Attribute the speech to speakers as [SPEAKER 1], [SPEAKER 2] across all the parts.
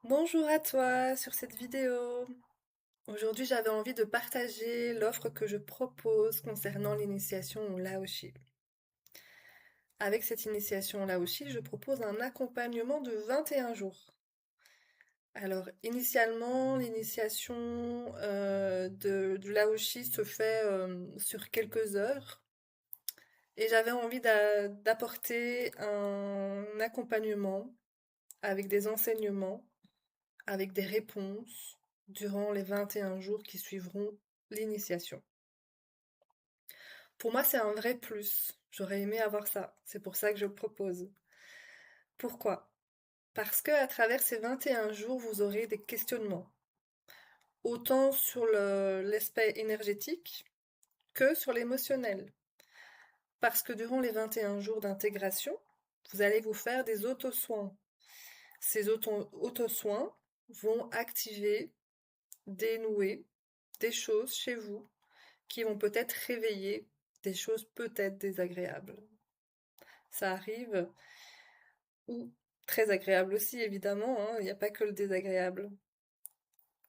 [SPEAKER 1] Bonjour à toi sur cette vidéo. Aujourd'hui, j'avais envie de partager l'offre que je propose concernant l'initiation au Laoshi. Avec cette initiation au Laoshi, je propose un accompagnement de 21 jours. Alors, initialement, l'initiation du Laoshi se fait sur quelques heures et j'avais envie d'apporter un accompagnement avec des enseignements avec des réponses durant les 21 jours qui suivront l'initiation. Pour moi, c'est un vrai plus. J'aurais aimé avoir ça. C'est pour ça que je le propose. Pourquoi? Parce que à travers ces 21 jours, vous aurez des questionnements, autant sur l'aspect énergétique que sur l'émotionnel. Parce que durant les 21 jours d'intégration, vous allez vous faire des auto-soins. Ces auto-soins vont activer, dénouer des choses chez vous qui vont peut-être réveiller des choses peut-être désagréables. Ça arrive, ou très agréable aussi, évidemment, hein, il n'y a pas que le désagréable.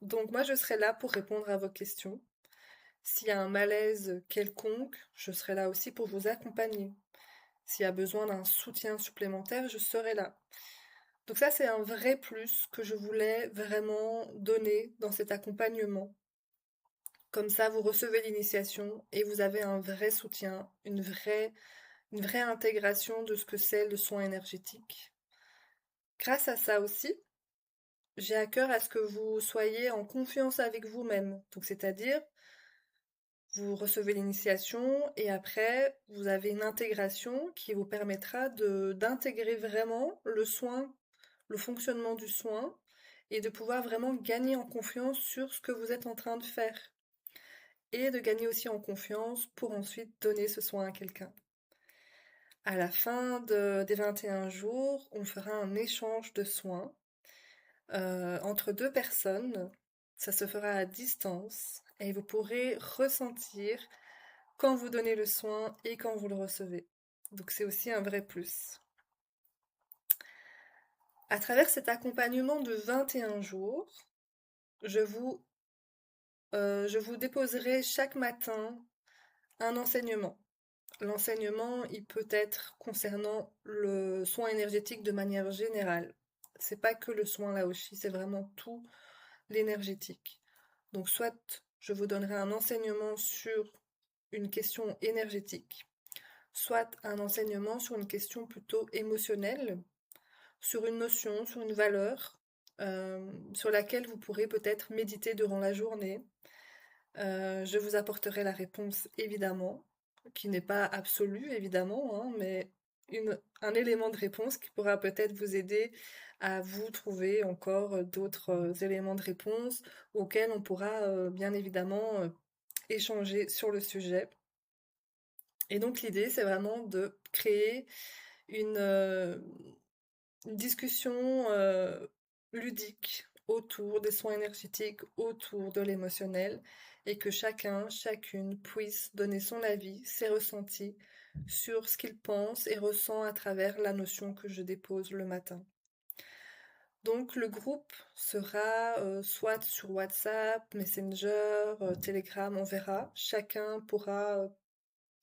[SPEAKER 1] Donc moi, je serai là pour répondre à vos questions. S'il y a un malaise quelconque, je serai là aussi pour vous accompagner. S'il y a besoin d'un soutien supplémentaire, je serai là. Donc ça, c'est un vrai plus que je voulais vraiment donner dans cet accompagnement. Comme ça, vous recevez l'initiation et vous avez un vrai soutien, une vraie intégration de ce que c'est le soin énergétique. Grâce à ça aussi, j'ai à cœur à ce que vous soyez en confiance avec vous-même. Donc, c'est-à-dire, vous recevez l'initiation et après, vous avez une intégration qui vous permettra d'intégrer vraiment le soin, le fonctionnement du soin et de pouvoir vraiment gagner en confiance sur ce que vous êtes en train de faire et de gagner aussi en confiance pour ensuite donner ce soin à quelqu'un. À la fin des 21 jours, on fera un échange de soins entre deux personnes. Ça se fera à distance et vous pourrez ressentir quand vous donnez le soin et quand vous le recevez. Donc c'est aussi un vrai plus. À travers cet accompagnement de 21 jours, je vous, je vous déposerai chaque matin un enseignement. L'enseignement, il peut être concernant le soin énergétique de manière générale. C'est pas que le soin Laoshi, c'est vraiment tout l'énergétique. Donc, soit je vous donnerai un enseignement sur une question énergétique, soit un enseignement sur une question plutôt émotionnelle, sur une notion, sur une valeur, sur laquelle vous pourrez peut-être méditer durant la journée. Je vous apporterai la réponse, évidemment, qui n'est pas absolue, évidemment, hein, mais un élément de réponse qui pourra peut-être vous aider à vous trouver encore d'autres éléments de réponse auxquels on pourra bien évidemment échanger sur le sujet. Et donc l'idée, c'est vraiment de créer une discussion ludique autour des soins énergétiques, autour de l'émotionnel, et que chacun, chacune puisse donner son avis, ses ressentis sur ce qu'il pense et ressent à travers la notion que je dépose le matin. Donc le groupe sera soit sur WhatsApp, Messenger, Telegram, on verra. Chacun pourra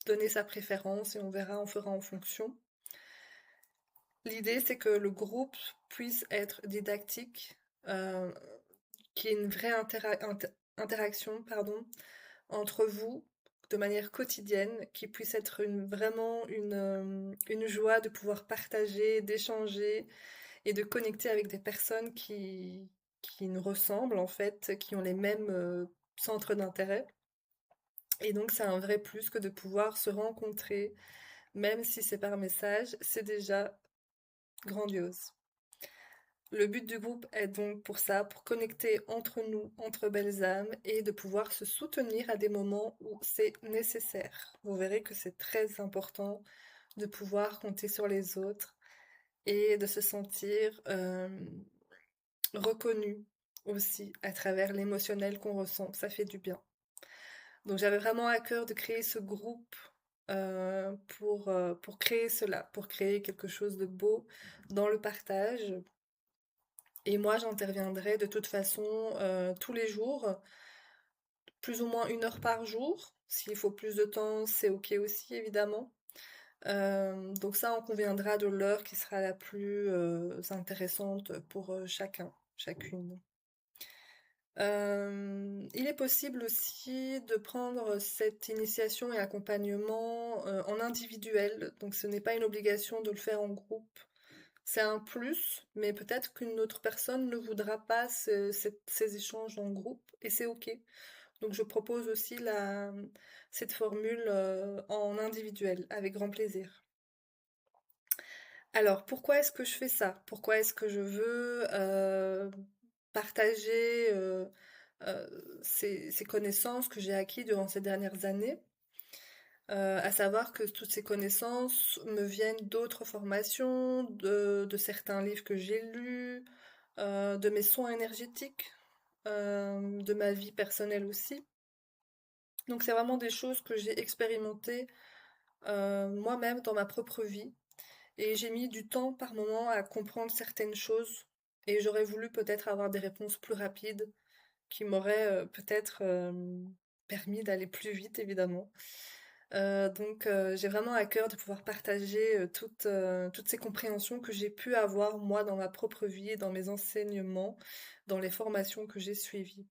[SPEAKER 1] donner sa préférence et on verra, on fera en fonction. L'idée, c'est que le groupe puisse être didactique, euh, qu'il y ait une vraie interaction, pardon, entre vous de manière quotidienne, qui puisse être vraiment une joie de pouvoir partager, d'échanger et de connecter avec des personnes qui nous ressemblent en fait, qui ont les mêmes centres d'intérêt. Et donc c'est un vrai plus que de pouvoir se rencontrer, même si c'est par message, c'est déjà grandiose. Le but du groupe est donc pour ça, pour connecter entre nous, entre belles âmes, et de pouvoir se soutenir à des moments où c'est nécessaire. Vous verrez que c'est très important de pouvoir compter sur les autres et de se sentir reconnu aussi à travers l'émotionnel qu'on ressent. Ça fait du bien. Donc j'avais vraiment à cœur de créer ce groupe pour créer cela, pour créer quelque chose de beau dans le partage Et moi, j'interviendrai de toute façon tous les jours, plus ou moins 1 heure par jour. S'il faut plus de temps, c'est ok aussi, évidemment. Donc ça, on conviendra de l'heure qui sera la plus intéressante pour chacun, chacune. Il est possible aussi de prendre cette initiation et accompagnement en individuel, donc ce n'est pas une obligation de le faire en groupe. C'est un plus, mais peut-être qu'une autre personne ne voudra pas ces échanges en groupe, et c'est ok. Donc je propose aussi cette formule en individuel, avec grand plaisir. Alors, pourquoi est-ce que je fais ça? Pourquoi est-ce que je veux partager ces connaissances que j'ai acquises durant ces dernières années? À savoir que toutes ces connaissances me viennent d'autres formations, de certains livres que j'ai lus, de mes soins énergétiques, de ma vie personnelle aussi. Donc c'est vraiment des choses que j'ai expérimentées moi-même dans ma propre vie. Et j'ai mis du temps par moment à comprendre certaines choses. Et j'aurais voulu peut-être avoir des réponses plus rapides qui m'auraient peut-être permis d'aller plus vite, évidemment. Donc j'ai vraiment à cœur de pouvoir partager toutes ces compréhensions que j'ai pu avoir moi dans ma propre vie, dans mes enseignements, dans les formations que j'ai suivies.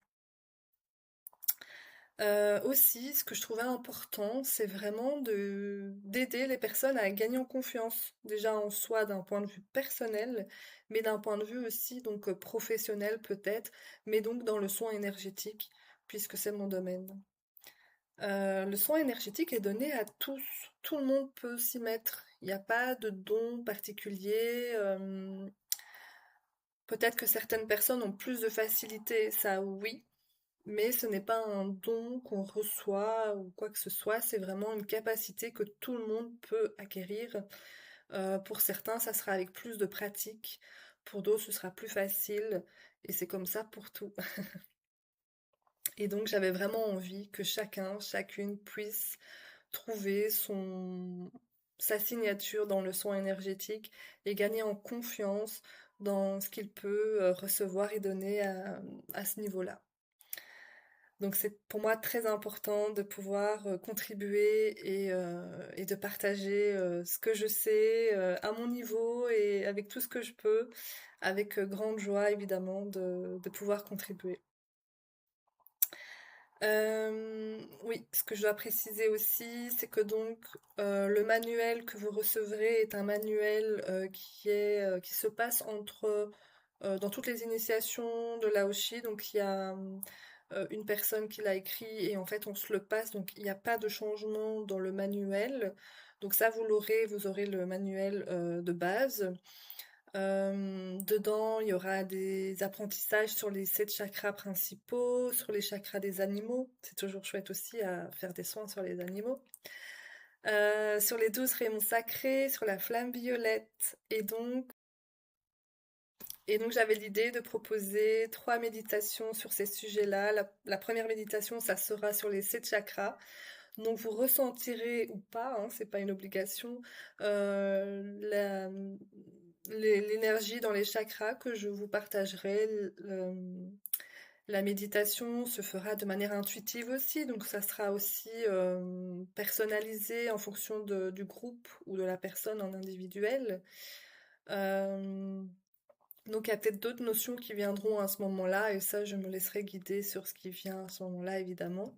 [SPEAKER 1] Aussi, ce que je trouvais important, c'est vraiment d'aider les personnes à gagner en confiance, déjà en soi d'un point de vue personnel, mais d'un point de vue aussi donc professionnel peut-être, mais donc dans le soin énergétique, puisque c'est mon domaine. Le soin énergétique est donné à tous, tout le monde peut s'y mettre. Il n'y a pas de don particulier. Peut-être que certaines personnes ont plus de facilité, ça oui, mais ce n'est pas un don qu'on reçoit ou quoi que ce soit, c'est vraiment une capacité que tout le monde peut acquérir. Pour certains, ça sera avec plus de pratique, pour d'autres, ce sera plus facile, et c'est comme ça pour tout. Et donc, j'avais vraiment envie que chacun, chacune puisse trouver sa signature dans le soin énergétique et gagner en confiance dans ce qu'il peut recevoir et donner à ce niveau-là. Donc c'est pour moi très important de pouvoir contribuer et de partager ce que je sais à mon niveau et avec tout ce que je peux, avec grande joie évidemment de pouvoir contribuer. Oui, ce que je dois préciser aussi, c'est que donc le manuel que vous recevrez est un manuel qui se passe dans toutes les initiations de l'Aoshi. Donc il y a une personne qui l'a écrit et en fait on se le passe. Donc il n'y a pas de changement dans le manuel. Donc ça vous aurez le manuel de base. Dedans, il y aura des apprentissages sur les 7 chakras principaux, sur les chakras des animaux. C'est toujours chouette aussi à faire des soins sur les animaux. Sur les 12 rayons sacrés, sur la flamme violette. Et donc j'avais l'idée de proposer 3 méditations sur ces sujets-là. La première méditation, ça sera sur les 7 chakras. Donc vous ressentirez ou pas, hein, c'est pas une obligation, l'énergie dans les chakras que je vous partagerai. La méditation se fera de manière intuitive aussi, donc ça sera aussi personnalisé en fonction du groupe ou de la personne en individuel. Euh, donc il y a peut-être d'autres notions qui viendront à ce moment-là, et ça je me laisserai guider sur ce qui vient à ce moment-là évidemment.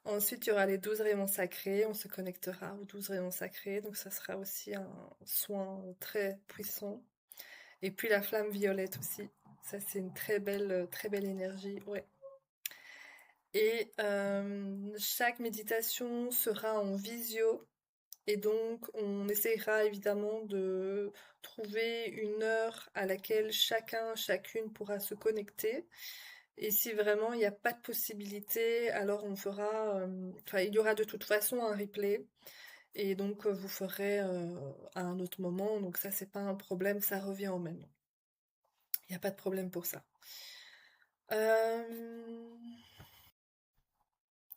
[SPEAKER 1] Ensuite, il y aura les 12 rayons sacrés, on se connectera aux 12 rayons sacrés, donc ça sera aussi un soin très puissant. Et puis la flamme violette aussi, ça c'est une très belle énergie, ouais. Et chaque méditation sera en visio, et donc on essaiera évidemment de trouver une heure à laquelle chacun, chacune pourra se connecter. Et si vraiment il n'y a pas de possibilité, alors on fera, enfin il y aura de toute façon un replay, et donc vous ferez à un autre moment, donc ça c'est pas un problème, ça revient au même. Il n'y a pas de problème pour ça. Euh,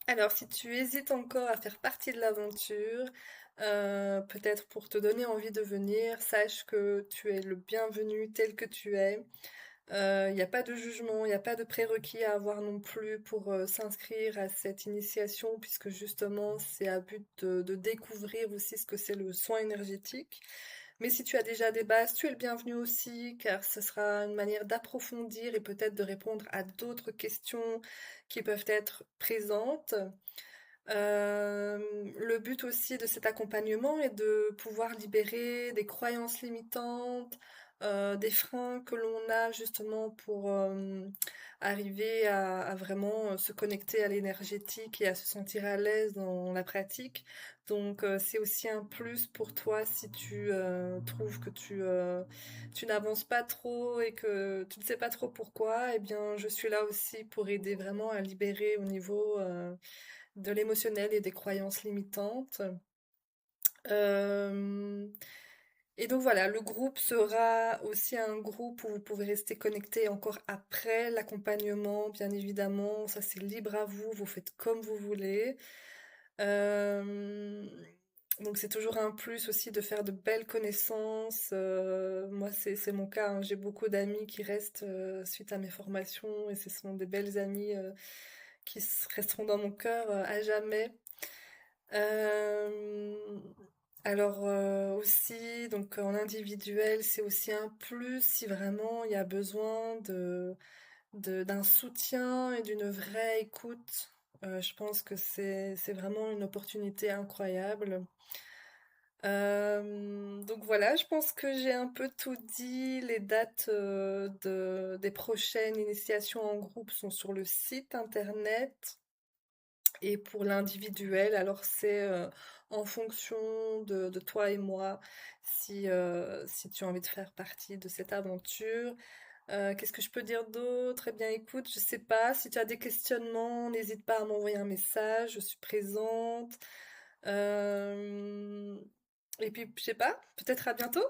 [SPEAKER 1] Alors si tu hésites encore à faire partie de l'aventure, peut-être pour te donner envie de venir, sache que tu es le bienvenu tel que tu es. Il n'y a pas de jugement, il n'y a pas de prérequis à avoir non plus pour s'inscrire à cette initiation, puisque justement c'est à but de découvrir aussi ce que c'est le soin énergétique. Mais si tu as déjà des bases, tu es le bienvenu aussi, car ce sera une manière d'approfondir et peut-être de répondre à d'autres questions qui peuvent être présentes. Le but aussi de cet accompagnement est de pouvoir libérer des croyances limitantes, des freins que l'on a justement pour arriver à vraiment se connecter à l'énergétique et à se sentir à l'aise dans la pratique. Donc c'est aussi un plus pour toi si tu trouves que tu n'avances pas trop et que tu ne sais pas trop pourquoi, eh bien je suis là aussi pour aider vraiment à libérer au niveau de l'émotionnel et des croyances limitantes. Euh, et donc voilà, le groupe sera aussi un groupe où vous pouvez rester connecté encore après l'accompagnement, bien évidemment. Ça, c'est libre à vous, vous faites comme vous voulez. Euh, donc c'est toujours un plus aussi de faire de belles connaissances. Moi, c'est mon cas, hein. J'ai beaucoup d'amis qui restent suite à mes formations et ce sont des belles amies qui resteront dans mon cœur à jamais. Euh, alors aussi, donc en individuel, c'est aussi un plus si vraiment il y a besoin d'un soutien et d'une vraie écoute. Je pense que c'est vraiment une opportunité incroyable. Donc voilà, je pense que j'ai un peu tout dit. Les dates des prochaines initiations en groupe sont sur le site internet. Et pour l'individuel, alors c'est en fonction de toi et moi si tu as envie de faire partie de cette aventure. Qu'est-ce que je peux dire d'autre? Eh bien, écoute, je sais pas. Si tu as des questionnements, n'hésite pas à m'envoyer un message. Je suis présente. Euh, Et puis, je sais pas. Peut-être à bientôt.